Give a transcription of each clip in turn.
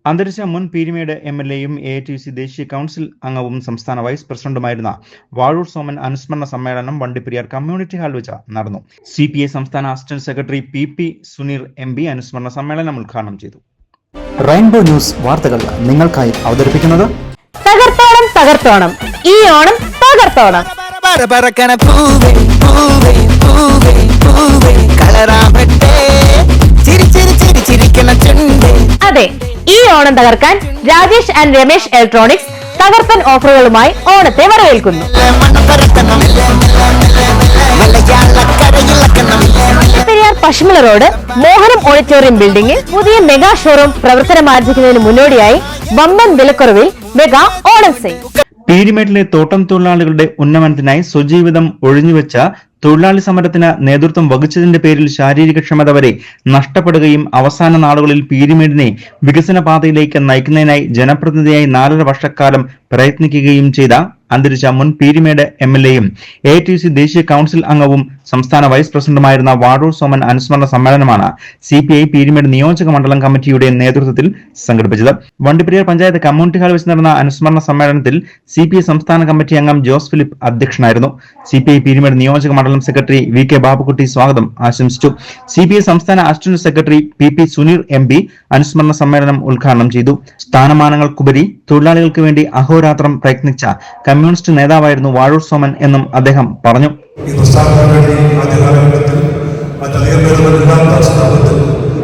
അന്തരിച്ച മുൻ പീരുമേട് എം.എൽ.എയും എ.ഐ.ടി.യു.സി ദേശീയ കൌൺസിൽ അംഗവും സംസ്ഥാന വൈസ് പ്രസിഡന്റുമായിരുന്ന വാഴൂർ സോമൻ അനുസ്മരണ സമ്മേളനം വണ്ടിപ്പെരിയാർ കമ്മ്യൂണിറ്റി ഹാൾ വെച്ച് നടന്നു. CPI സംസ്ഥാന assistant secretary P.P. Suneer MP അനുസ്മരണ സമ്മേളനം ഉദ്ഘാടനം ചെയ്തു. റെയിൻബോ ന്യൂസ് വാർത്തകൾ നിങ്ങൾക്കായി അവതരിപ്പിക്കുന്നത് തകർത്തോണം ഈ ഓണം തകർത്തോണം. അതെ, ഈ ഓണം തകർക്കാൻ രാജേഷ് ആൻഡ് രമേശ് ഇലക്ട്രോണിക്സ് തകർപ്പൻ ഓഫറുകളുമായി ഓണത്തെ വരവേൽക്കുന്നു. പെരിയാർ പശ്ചിമല റോഡ് മോഹനം ഓഡിറ്റോറിയം ബിൽഡിംഗിൽ പുതിയ മെഗാ ഷോറൂം പ്രവർത്തനം ആരംഭിക്കുന്നതിന് മുന്നോടിയായി വമ്പൻ വിലക്കുറവിൽ മെഗാ ഓണം സെയിൽ. പീരുമേട്ടിലെ തോട്ടം തൊഴിലാളികളുടെ ഉന്നമനത്തിനായി സ്വജീവിതം ഒഴിഞ്ഞുവെച്ച തൊഴിലാളി സമരത്തിന് നേതൃത്വം വഹിച്ചതിന്റെ പേരിൽ ശാരീരികക്ഷമത വരെ നഷ്ടപ്പെടുകയും അവസാന നാളുകളിൽ പീരുമേടിനെ വികസന പാതയിലേക്ക് നയിക്കുന്നതിനായി ജനപ്രതിനിധിയായി 4.5 വർഷക്കാലം പ്രയത്നിക്കുകയും ചെയ്ത അന്തരിച്ച മുൻ പീരുമേട് എം.എൽ.എയും എ.ഐ.ടി.യു.സി ദേശീയ കൌൺസിൽ അംഗവും സംസ്ഥാന വൈസ് പ്രസിഡന്റുമായിരുന്ന വാഴൂർ സോമൻ അനുസ്മരണ സമ്മേളനമാണ് CPI പീരുമേട് നിയോജക മണ്ഡലം കമ്മിറ്റിയുടെ നേതൃത്വത്തിൽ സംഘടിപ്പിച്ചത്. വണ്ടിപ്പെരിയാർ പഞ്ചായത്ത് കമ്മ്യൂണിറ്റി ഹാൾ വെച്ച് നടന്ന അനുസ്മരണ സമ്മേളനത്തിൽ CPI സംസ്ഥാന കമ്മിറ്റി അംഗം ജോസ് ഫിലിപ്പ് അധ്യക്ഷനായിരുന്നു. CPI പീരുമേട് നിയോജക മണ്ഡലം സെക്രട്ടറി VK ബാബുക്കുട്ടി സ്വാഗതം ആശംസിച്ചു. CPI സംസ്ഥാന assistant secretary P.P. Suneer MP അനുസ്മരണ സമ്മേളനം ഉദ്ഘാടനം ചെയ്തു. സ്ഥാനമാനങ്ങൾക്കുപരി തൊഴിലാളികൾക്ക് വേണ്ടി അഹോരാത്രം പ്രയത്നിച്ച കമ്മ്യൂണിസ്റ്റ് നേതാവായിരുന്നു വാഴൂർ സോമൻ എന്നും അദ്ദേഹം പറഞ്ഞു. ഈ പ്രസ്ഥാനത്തിന് വേണ്ടി ആദ്യകാലഘട്ടത്തിൽ മറ്റധികം പേരുകളില്ലാത്ത സ്ഥാപനത്തിൽ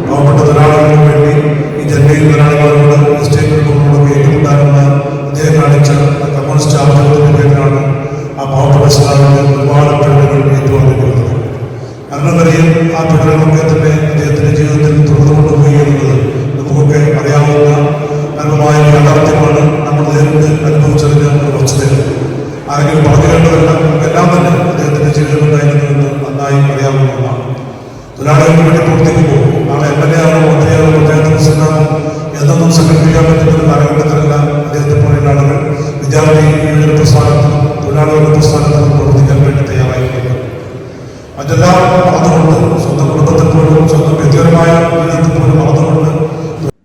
പാവപ്പെട്ട തൊഴിലാളികൾക്ക് വേണ്ടി ഈ ജനകീയ തൊഴിലാളികളോട് സ്റ്റേറ്റുകളോട് ഏറ്റുമുട്ടാനുള്ള അദ്ദേഹം കാണിച്ച കമ്മ്യൂണിസ്റ്റ് ആഗ്രഹത്തിന്റെ പേരിലാണ് ആ പാവപ്പെട്ട സ്ഥാപനത്തിൽ ഒരുപാട് പെണ്ണുകൾ ഏറ്റുവന്നിരിക്കുന്നത്. കാരണം വരെയും ആ പെണ്ണുകളൊക്കെ തന്നെ അദ്ദേഹത്തിന്റെ ജീവിതത്തിൽ തുടർന്നുകൊണ്ടുപോയി എന്നുള്ളത് നമുക്കൊക്കെ അറിയാവുന്ന നന്മമായ യാഥാർത്ഥ്യമാണ്. നമ്മൾ നേരിട്ട് അനുഭവിച്ചതിന് വസ്തുതകൾ ആരെങ്കിലും പറഞ്ഞു കേട്ടതല്ല, എല്ലാം തന്നെ അദ്ദേഹത്തിന്റെ ജീവിതമുണ്ടായിരുന്നുവെന്ന് നന്നായി അറിയാവുന്നതാണ്. തൊഴിലാളികൾക്ക് വേണ്ടി പ്രവർത്തിക്കുമ്പോൾ നാളെ MLA ആണോ മന്ത്രിയാണോ പഞ്ചായത്ത് പ്രസിഡന്റാണോ എന്നൊന്നും സങ്കല്പിക്കാൻ പറ്റുന്ന ഒരു കാലഘട്ടത്തിലല്ല അദ്ദേഹത്തെ പോലെയുള്ള ആളുകൾ വിദ്യാർത്ഥി യുവജന പ്രസ്ഥാനത്തിലും തൊഴിലാളികളുടെ പ്രസ്ഥാനത്തിലും പ്രവർത്തിക്കാൻ വേണ്ടി തയ്യാറായിട്ടുണ്ട്. മറ്റെല്ലാം മറന്നുകൊണ്ട് സ്വന്തം കുടുംബത്തിൽ പോലും സ്വന്തം വ്യക്തിപരമായ ജീവിതത്തിൽ പോലും മറന്നുകൊണ്ട്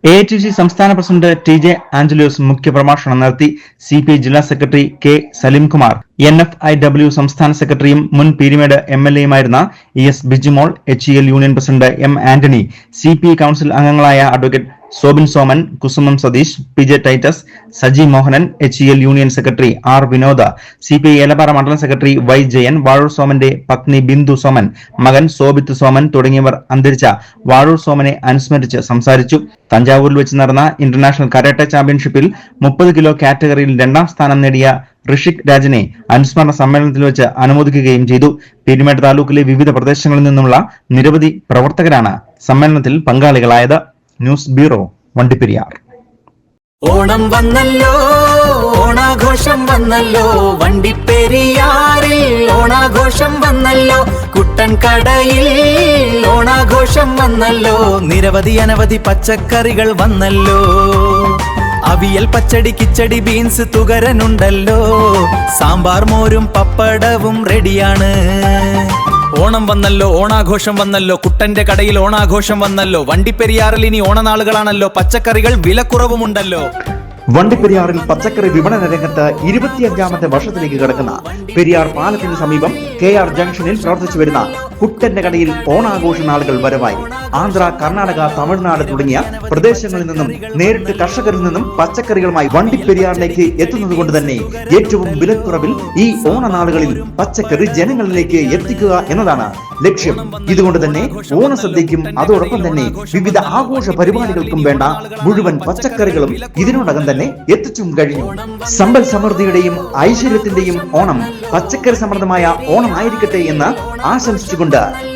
എ.ഐ.ടി.യു.സി സംസ്ഥാന പ്രസിഡന്റ് T.J. ആഞ്ചലോസ് മുഖ്യപ്രഭാഷണം നടത്തി. CPI ജില്ലാ സെക്രട്ടറി K. സലീംകുമാർ, NFIW സംസ്ഥാന സെക്രട്ടറിയും മുൻ പീരുമേട് എം.എൽ.എയുമായിരുന്ന ES Bijimol, HEL union president M. Antony, CPI council അംഗങ്ങളായ advocate Sobin Soman, Kusumam Satheesh, PJ Titus, Saji Mohanan, HEL union secretary R. Vinoda, CPI Elappara മണ്ഡലം സെക്രട്ടറി Y. ജയൻ, വാഴൂർ സോമന്റെ പത്നി ബിന്ദു സോമൻ, മകൻ സോബിത്ത് സോമൻ തുടങ്ങിയവർ അന്തരിച്ച വാഴൂർ സോമനെ അനുസ്മരിച്ച് സംസാരിച്ചു. തഞ്ചാവൂരിൽ വെച്ച് നടന്ന ഇന്റർനാഷണൽ കരാട്ടെ ചാമ്പ്യൻഷിപ്പിൽ 30 കിലോ കാറ്റഗറിയിൽ 2ാം സ്ഥാനം നേടിയ ഋഷിക് രാജിനെ അനുസ്മരണ സമ്മേളനത്തിൽ വെച്ച് അനുമോദിക്കുകയും ചെയ്തു. പീരുമേട് താലൂക്കിലെ വിവിധ പ്രദേശങ്ങളിൽ നിന്നുള്ള നിരവധി പ്രവർത്തകരാണ് സമ്മേളനത്തിൽ പങ്കാളികളായത്. News bureau, Vandiperiyar. ഓണം വന്നല്ലോ, ഓണാഘോഷം വന്നല്ലോ, വണ്ടിപ്പെരിയാറിൽ ഓണാഘോഷം വന്നല്ലോ, കുട്ടൻ കടയിൽ ഓണാഘോഷം വന്നല്ലോ, നിരവധി അനവധി പച്ചക്കറികൾ വന്നല്ലോ, അവിയൽ പച്ചടി കിച്ചടി ബീൻസ് തുകരനുണ്ടല്ലോ, സാമ്പാർ മോരും പപ്പടവും റെഡിയാണ്. ഓണം വന്നല്ലോ, ഓണാഘോഷം വന്നല്ലോ, കുട്ടന്റെ കടയിൽ ഓണാഘോഷം വന്നല്ലോ, വണ്ടിപ്പെരിയാറിൽ ഇനി ഓണനാളുകളാണല്ലോ, പച്ചക്കറികൾ വിലക്കുറവുമുണ്ടല്ലോ. വണ്ടിപ്പെരിയാറിൽ പച്ചക്കറി വിപണന രംഗത്ത് 25ാമത്തെ വർഷത്തിലേക്ക് കിടക്കുന്ന പെരിയാർ പാലത്തിന് സമീപം KR ജംഗ്ഷനിൽ പ്രവർത്തിച്ചു വരുന്ന കുട്ടന്റെ കടയിൽ ഓണാഘോഷ നാളുകൾ വരവായി. ആന്ധ്ര, കർണാടക, തമിഴ്നാട് തുടങ്ങിയ പ്രദേശങ്ങളിൽ നിന്നും നേരിട്ട് കർഷകരിൽ നിന്നും പച്ചക്കറികളുമായി വണ്ടിപ്പെരിയാറിലേക്ക് എത്തുന്നത് കൊണ്ട് തന്നെ ഏറ്റവും വിലക്കുറവിൽ ഈ ഓണനാളുകളിൽ പച്ചക്കറി ജനങ്ങളിലേക്ക് എത്തിക്കുക എന്നതാണ് ലക്ഷ്യം. ഇതുകൊണ്ട് തന്നെ ഓണസദ്യയ്ക്കും അതോടൊപ്പം തന്നെ വിവിധ ആഘോഷ പരിപാടികൾക്കും വേണ്ട മുഴുവൻ പച്ചക്കറികളും ഇതിനോടകം തന്നെ എത്തിച്ചും കഴിഞ്ഞു. സമ്പൽ സമൃദ്ധിയുടെയും ഐശ്വര്യത്തിന്റെയും ഓണം പച്ചക്കറി സമൃദ്ധമായ ഓണം ആയിരിക്കട്ടെ എന്ന് ആശംസിച്ചുകൊണ്ട്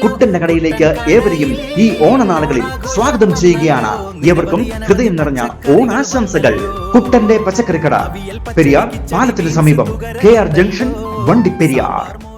കുട്ടന്റെ കടയിലേക്ക് ഏവരെയും ഈ ഓണനാളുകളിൽ സ്വാഗതം ചെയ്യുകയാണ്. ഏവർക്കും ഹൃദയം നിറഞ്ഞ ഓണാശംസകൾ. കുട്ടന്റെ പച്ചക്കറിക്കട, പെരിയാർ പാലത്തിന് സമീപം KR ജംഗ്ഷൻ, വണ്ടിപ്പെരിയാർ.